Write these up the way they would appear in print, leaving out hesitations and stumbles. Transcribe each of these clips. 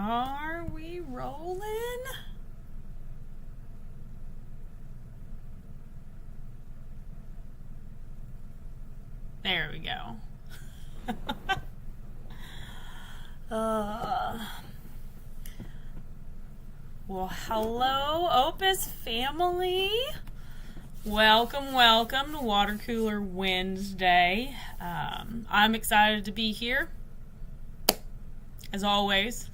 Are we rolling? There we go. Well, hello, Opus family. Welcome to Water Cooler Wednesday. I'm excited to be here, as always.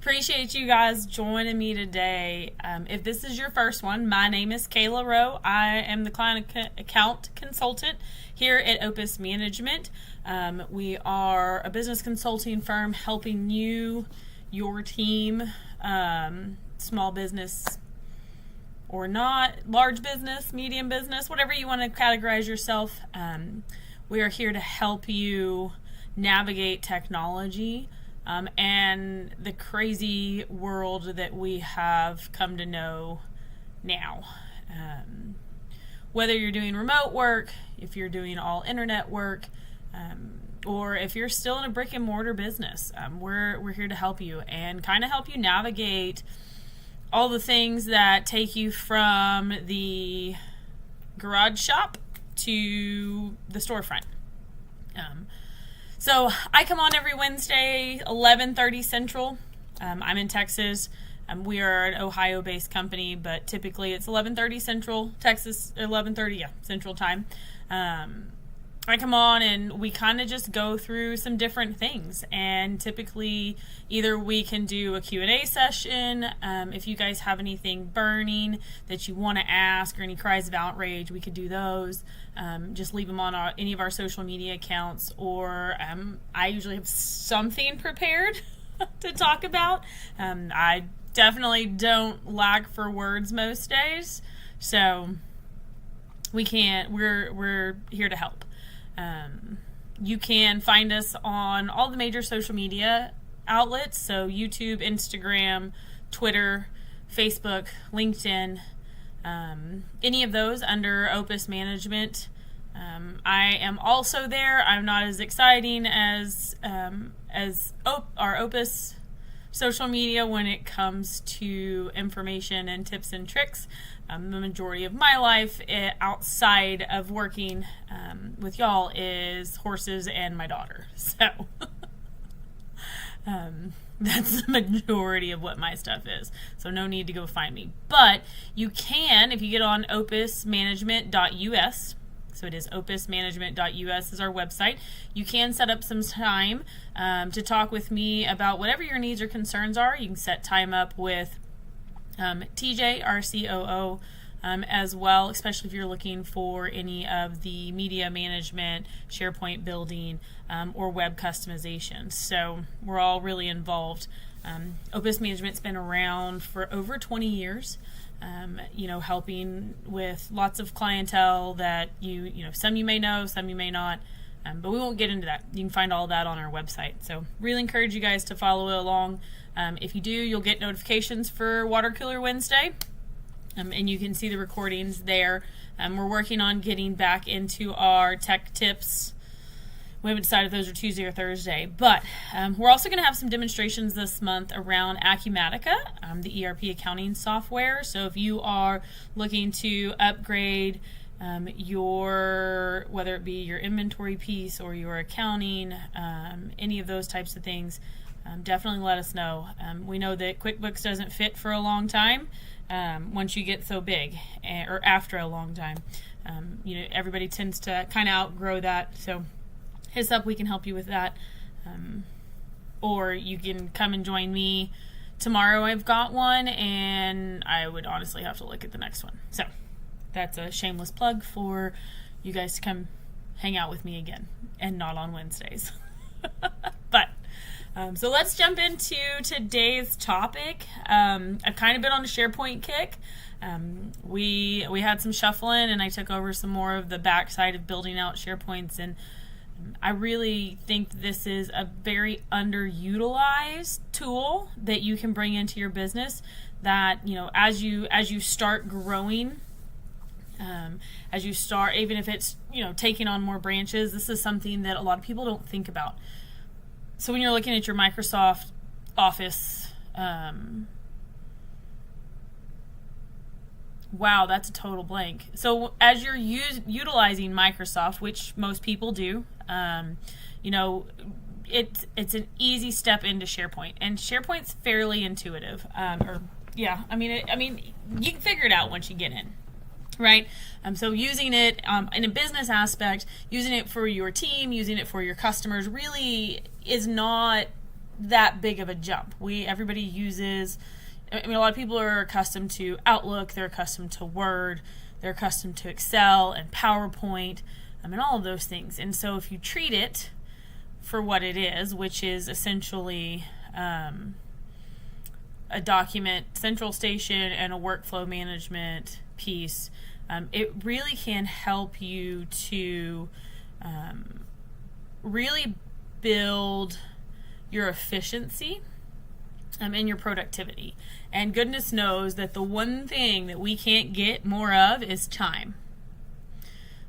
Appreciate you guys joining me today. If this is your first one, my name is Kayla Rowe. I am the client account consultant here at Opus Management. We are a business consulting firm helping you, your team, small business or not, large business, medium business, whatever you want to categorize yourself. We are here to help you navigate technology and the crazy world that we have come to know now. Whether you're doing remote work, if you're doing all internet work, or if you're still in a brick and mortar business, we're here to help you and kind of help you navigate all the things that take you from the garage shop to the storefront. So I come on every Wednesday, 11:30 Central. I'm in Texas. We are an Ohio-based company, but typically it's 11:30 Central, Texas, 11:30 Central Time. I come on and we kind of just go through some different things, and typically either we can do a Q&A session. If you guys have anything burning that you want to ask or any cries of outrage, we could do those. Just leave them on any of our social media accounts, or I usually have something prepared to talk about. I definitely don't lack for words most days, so we're here to help. You can find us on all the major social media outlets, so YouTube, Instagram, Twitter, Facebook, LinkedIn, any of those under Opus Management. I am also there. I'm not as exciting as our Opus social media when it comes to information and tips and tricks. The majority of my life outside of working with y'all is horses and my daughter. So that's the majority of what my stuff is. So no need to go find me. But you can, if you get on opusmanagement.us, so it is opusmanagement.us is our website. You can set up some time to talk with me about whatever your needs or concerns are. You can set time up with TJ, our COO, as well, especially if you're looking for any of the media management, SharePoint building, or web customization. So we're all really involved. Opus Management's been around for over 20 years. Helping with lots of clientele that some you may know, some you may not, but we won't get into that. You can find all that on our website. So really encourage you guys to follow along. If you do, you'll get notifications for Water Cooler Wednesday, and you can see the recordings there. We're working on getting back into our tech tips. We haven't decided if those are Tuesday or Thursday, but we're also going to have some demonstrations this month around Acumatica, the ERP accounting software. So if you are looking to upgrade whether it be your inventory piece or your accounting, any of those types of things, definitely let us know. We know that QuickBooks doesn't fit for a long time once you get so big, or after a long time. Everybody tends to kind of outgrow that, so hit us up, we can help you with that. Or you can come and join me tomorrow. I've got one, and I would honestly have to look at the next one. So that's a shameless plug for you guys to come hang out with me again, and not on Wednesdays. But so let's jump into today's topic. I've kind of been on a SharePoint kick. We had some shuffling, and I took over some more of the backside of building out SharePoints, and I really think this is a very underutilized tool that you can bring into your business, that as you start growing, even if it's taking on more branches, this is something that a lot of people don't think about. So when you're looking at your Microsoft Office, wow, that's a total blank. So as you're utilizing Microsoft, which most people do, it's an easy step into SharePoint, and SharePoint's fairly intuitive. You can figure it out once you get in, right? So using it in a business aspect, using it for your team, using it for your customers, really is not that big of a jump. Everybody uses. A lot of people are accustomed to Outlook, they're accustomed to Word, they're accustomed to Excel and PowerPoint, and all of those things. And so if you treat it for what it is, which is essentially a document central station and a workflow management piece, it really can help you to really build your efficiency and your productivity. And goodness knows that the one thing that we can't get more of is time.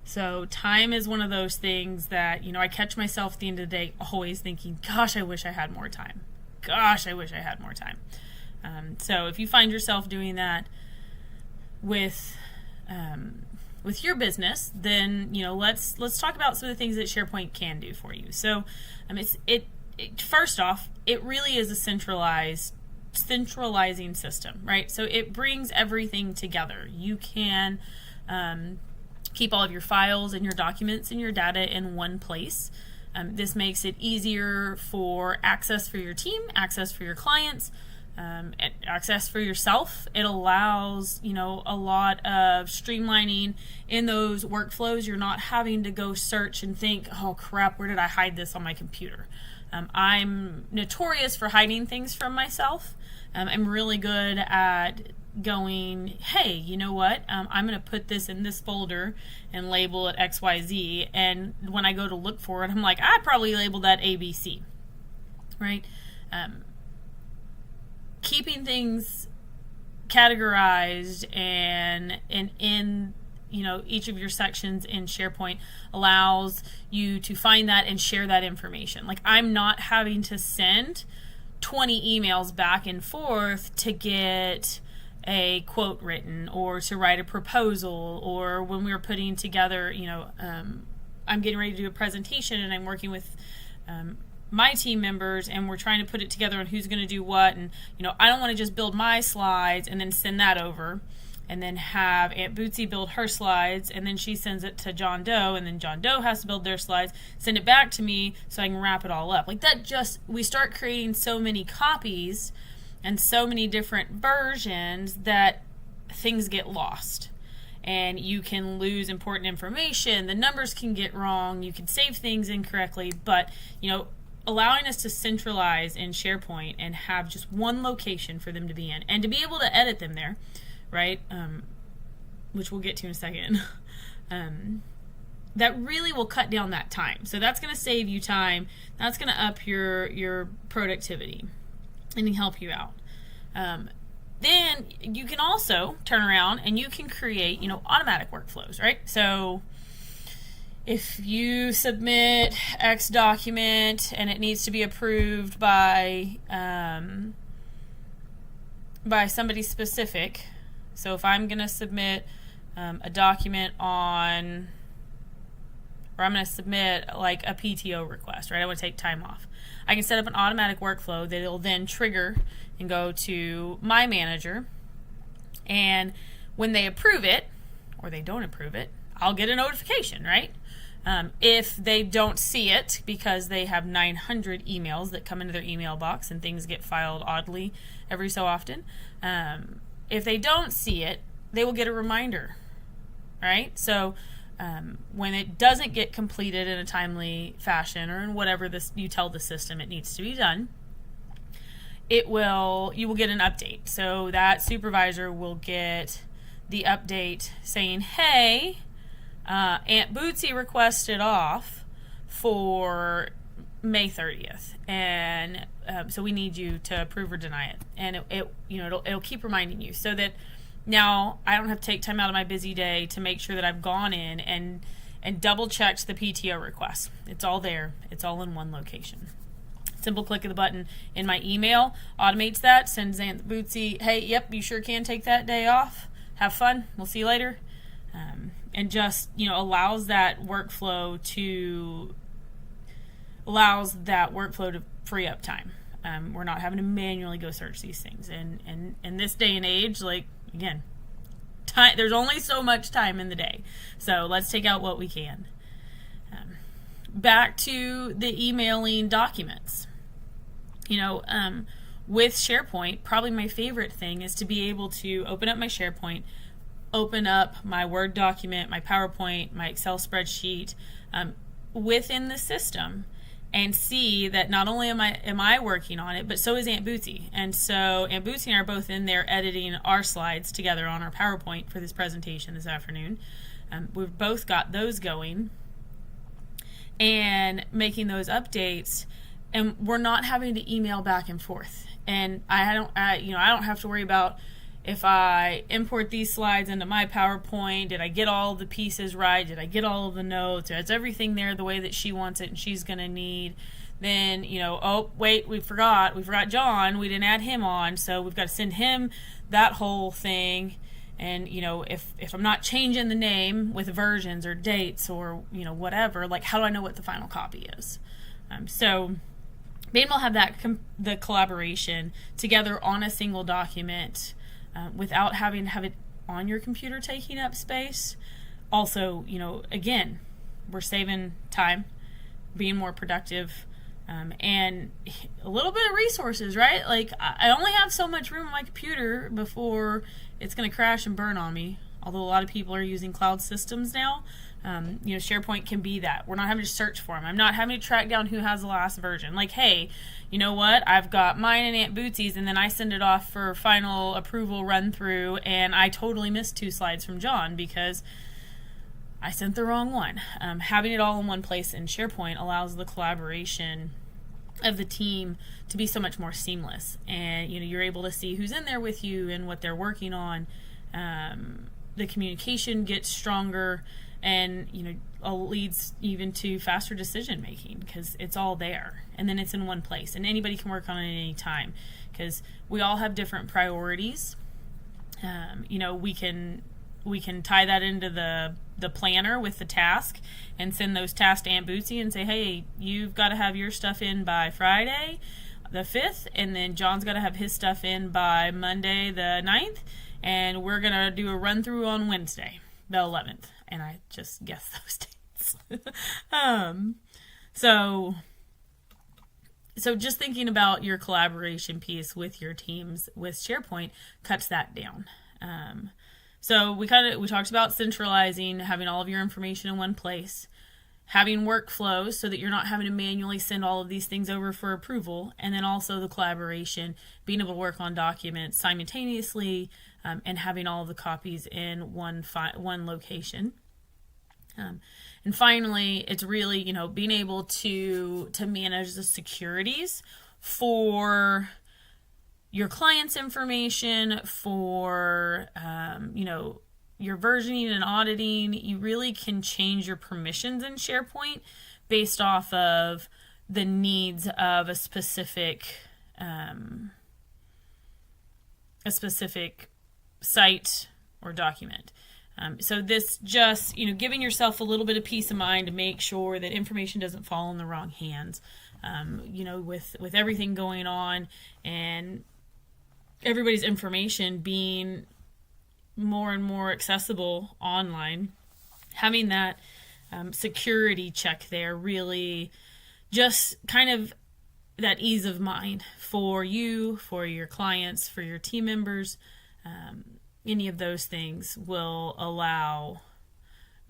So time is one of those things that, I catch myself at the end of the day always thinking, gosh, I wish I had more time. Gosh, I wish I had more time. So if you find yourself doing that with your business, then, let's talk about some of the things that SharePoint can do for you. So first off, it really is a centralizing system, right? So it brings everything together. You can keep all of your files and your documents and your data in one place. This makes it easier for access for your team, access for your clients, and access for yourself. It allows, a lot of streamlining in those workflows. You're not having to go search and think, oh crap, where did I hide this on my computer? I'm notorious for hiding things from myself. I'm really good at going, hey, you know what? I'm going to put this in this folder and label it XYZ. And when I go to look for it, I'm like, I probably labeled that ABC, right? Keeping things categorized and in each of your sections in SharePoint allows you to find that and share that information. Like, I'm not having to send 20 emails back and forth to get a quote written or to write a proposal, or when we were putting together, I'm getting ready to do a presentation and I'm working with my team members and we're trying to put it together on who's going to do what. And, I don't want to just build my slides and then send that over and then have Aunt Bootsy build her slides, and then she sends it to John Doe, and then John Doe has to build their slides, send it back to me so I can wrap it all up. Like that, we start creating so many copies and so many different versions that things get lost. And you can lose important information, the numbers can get wrong, you can save things incorrectly, but, allowing us to centralize in SharePoint and have just one location for them to be in and to be able to edit them there, right? Which we'll get to in a second. That really will cut down that time. So that's going to save you time. That's going to up your productivity and help you out. Then you can also turn around and you can create, automatic workflows, right? So if you submit X document and it needs to be approved by somebody specific. So if I'm going to submit a document I'm going to submit like a PTO request, right? I want to take time off. I can set up an automatic workflow that it'll then trigger and go to my manager. And when they approve it, or they don't approve it, I'll get a notification, right? If they don't see it, because they have 900 emails that come into their email box and things get filed oddly every so often, if they don't see it, they will get a reminder, right? So when it doesn't get completed in a timely fashion or in whatever you tell the system it needs to be done, you will get an update. So that supervisor will get the update saying, hey, Aunt Bootsy requested off for May 30th, and so we need you to approve or deny it. And it'll keep reminding you, so that now I don't have to take time out of my busy day to make sure that I've gone in and double checked the PTO request. It's all there. It's all in one location. Simple click of the button in my email automates that, sends Aunt Bootsy, hey, yep, you sure can take that day off. Have fun. We'll see you later. And just, allows that workflow to free up time. We're not having to manually go search these things. And in this day and age, again, time, there's only so much time in the day. So let's take out what we can. Back to the emailing documents. With SharePoint, probably my favorite thing is to be able to open up my SharePoint, open up my Word document, my PowerPoint, my Excel spreadsheet within the system, and see that not only am I working on it, but so is Aunt Bootsy. And so Aunt Bootsy and I are both in there editing our slides together on our PowerPoint for this presentation this afternoon. We've both got those going and making those updates, and we're not having to email back and forth. And I don't have to worry about if I import these slides into my PowerPoint, did I get all the pieces right? Did I get all of the notes? Is everything there the way that she wants it and she's going to need? Then, oh, wait, we forgot John. We didn't add him on, so we've got to send him that whole thing. And, if I'm not changing the name with versions or dates or, whatever, how do I know what the final copy is? So being able to have the collaboration together on a single document without having to have it on your computer taking up space. Also, again, we're saving time, being more productive, and a little bit of resources, right? I only have so much room on my computer before it's going to crash and burn on me. Although a lot of people are using cloud systems now, SharePoint can be that. We're not having to search for them. I'm not having to track down who has the last version. Hey, you know what? I've got mine and Aunt Bootsy's, and then I send it off for final approval run through, and I totally missed 2 slides from John because I sent the wrong one. Having it all in one place in SharePoint allows the collaboration of the team to be so much more seamless, and you're able to see who's in there with you and what they're working on. The communication gets stronger, and leads even to faster decision making because it's all there, and then it's in one place, and anybody can work on it at any time because we all have different priorities. We can tie that into the planner with the task and send those tasks to Aunt Bootsy and say, hey, you've got to have your stuff in by Friday the 5th, and then John's got to have his stuff in by Monday the 9th, and we're going to do a run through on Wednesday the 11th. And I just guessed those dates. So just thinking about your collaboration piece with your teams with SharePoint cuts that down. So we talked about centralizing, having all of your information in one place, having workflows so that you're not having to manually send all of these things over for approval, and then also the collaboration, being able to work on documents simultaneously, and having all of the copies in one location. And finally, it's really, being able to manage the securities for your client's information, for, your versioning and auditing. You really can change your permissions in SharePoint based off of the needs of a specific site or document. So this just, giving yourself a little bit of peace of mind to make sure that information doesn't fall in the wrong hands. With everything going on and everybody's information being more and more accessible online, having that security check there really just kind of that ease of mind for you, for your clients, for your team members. Any of those things will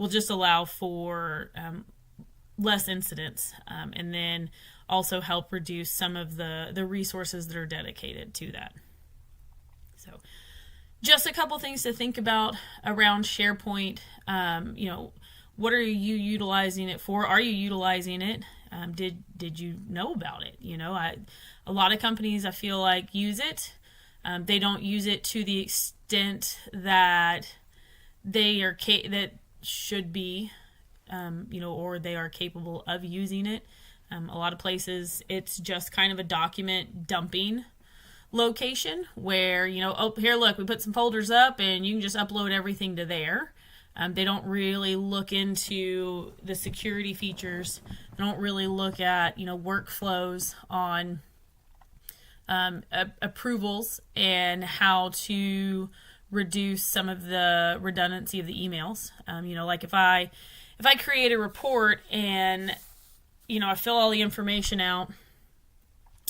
just allow for less incidents, and then also help reduce some of the resources that are dedicated to that. So just a couple things to think about around SharePoint. What are you utilizing it for? Are you utilizing it? Did you know about it? A lot of companies I feel like use it. They don't use it to the extent that that should be, or they are capable of using it. A lot of places, it's just kind of a document dumping location where, oh, here, look, we put some folders up and you can just upload everything to there. They don't really look into the security features. They don't really look at, workflows on approvals and how to reduce some of the redundancy of the emails. Like if I create a report and, I fill all the information out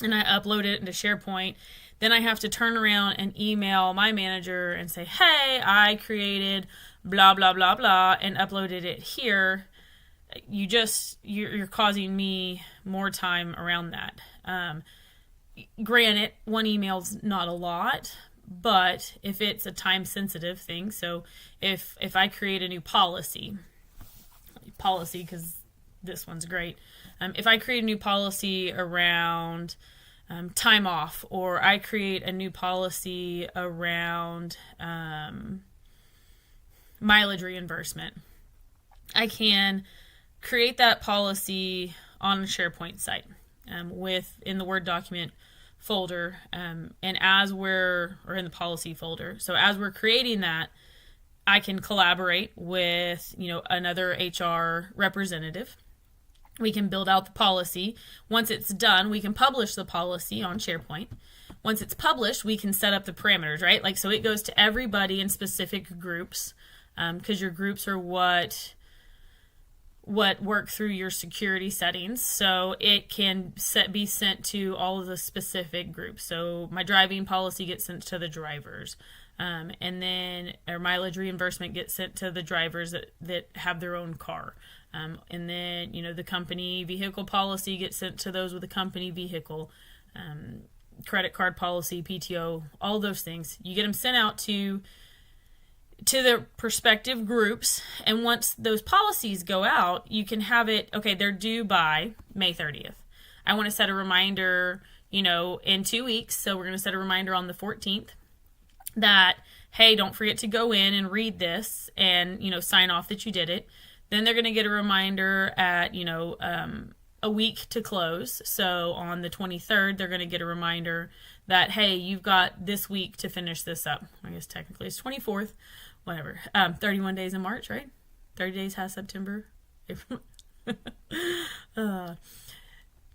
and I upload it into SharePoint, then I have to turn around and email my manager and say, hey, I created blah, blah, blah, blah, and uploaded it here. You're causing me more time around that. Granted, one email's not a lot, but if it's a time sensitive thing, so if I create a new policy, because this one's great. If I create a new policy around time off, or I create a new policy around mileage reimbursement, I can create that policy on a SharePoint site in the Word document folder, and in the policy folder. So as we're creating that, I can collaborate with another HR representative. We can build out the policy. Once it's done, we can publish the policy on SharePoint. Once it's published, we can set up the parameters, right? So it goes to everybody in specific groups, because your groups are what work through your security settings. So it can be sent to all of the specific groups. So my driving policy gets sent to the drivers. And then our mileage reimbursement gets sent to the drivers that have their own car. And then, the company vehicle policy gets sent to those with a company vehicle. Credit card policy, PTO, all those things. You get them sent out to the respective groups. And once those policies go out, you can have it, okay, they're due by May 30th. I want to set a reminder, in 2 weeks. So we're going to set a reminder on the 14th. That, hey, don't forget to go in and read this and, sign off that you did it. Then they're going to get a reminder at, a week to close. So on the 23rd, they're going to get a reminder that, hey, you've got this week to finish this up. I guess technically it's 24th, whatever. 31 days in March, right? 30 days has September.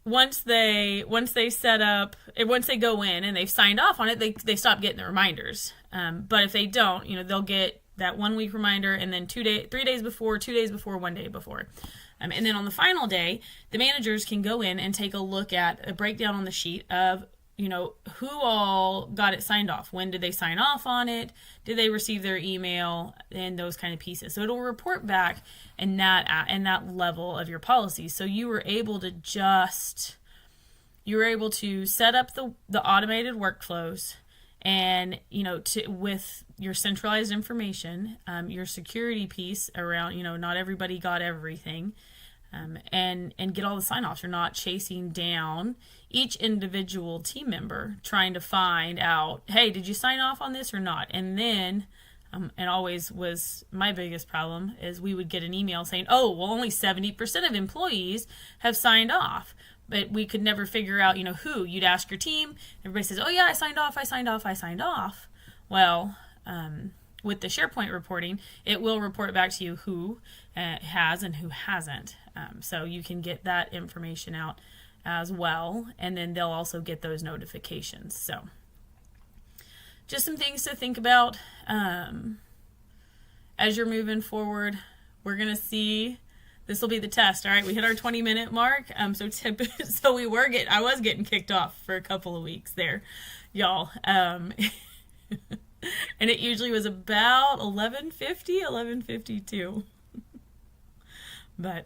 Once they set up, once they go in and they've signed off on it, they stop getting the reminders. But if they don't, they'll get that 1 week reminder, and then 3 days before, 2 days before, 1 day before. And then on the final day, the managers can go in and take a look at a breakdown on the sheet of, who all got it signed off. When did they sign off on it? Did they receive their email? And those kind of pieces. So it'll report back in that level of your policy. So you were able to set up the automated workflows, and with your centralized information, your security piece around, not everybody got everything, and get all the sign-offs. You're not chasing down each individual team member trying to find out, hey, did you sign off on this or not? And then, and always was my biggest problem, is we would get an email saying, oh, well, only 70% of employees have signed off. But we could never figure out, who. You'd ask your team. Everybody says, oh, yeah, I signed off. Well, with the SharePoint reporting, it will report back to you who has and who hasn't. So you can get that information out as well. And then they'll also get those notifications. So just some things to think about as you're moving forward. We're going to see. This will be the test. All right, we hit our 20-minute mark. I was getting kicked off for a couple of weeks there, y'all. And it usually was about 11:52. But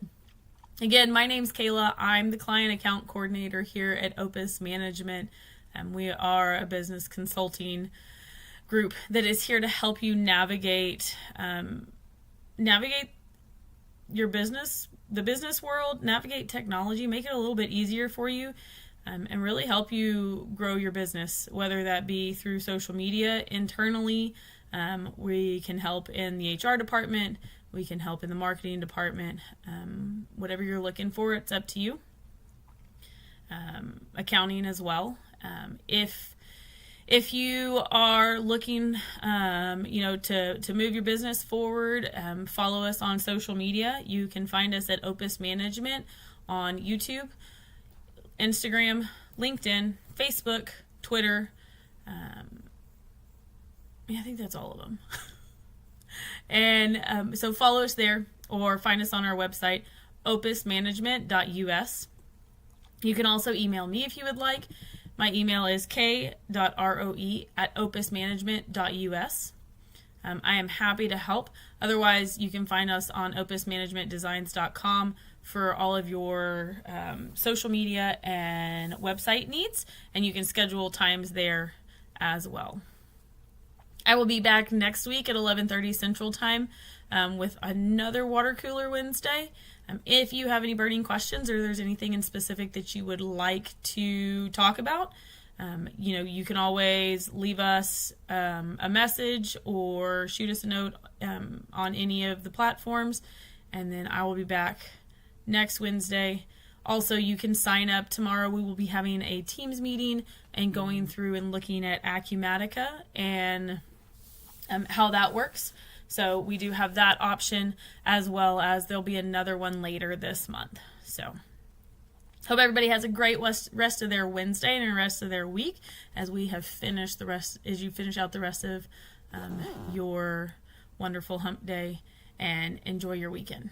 again, my name's Kayla. I'm the client account coordinator here at Opus Management. We are a business consulting group that is here to help you navigate your business, the business world, navigate technology, make it a little bit easier for you, and really help you grow your business, whether that be through social media internally. We can help in the HR department. We can help in the marketing department. Whatever you're looking for, it's up to you. accounting as well. If you are looking, to move your business forward, follow us on social media. You can find us at Opus Management on YouTube, Instagram, LinkedIn, Facebook, Twitter. I think that's all of them. And so follow us there or find us on our website, opusmanagement.us. You can also email me if you would like. My email is k.roe@opusmanagement.us. I am happy to help. Otherwise, you can find us on opusmanagementdesigns.com for all of your social media and website needs, and you can schedule times there as well. I will be back next week at 11:30 Central Time with another Water Cooler Wednesday. If you have any burning questions or there's anything in specific that you would like to talk about, you can always leave us a message or shoot us a note on any of the platforms, and then I will be back next Wednesday. Also, you can sign up tomorrow. We will be having a Teams meeting and going through and looking at Acumatica and how that works. So we do have that option, as well as there'll be another one later this month. So hope everybody has a great rest of their Wednesday and the rest of their week as you finish out the rest of your wonderful hump day, and enjoy your weekend.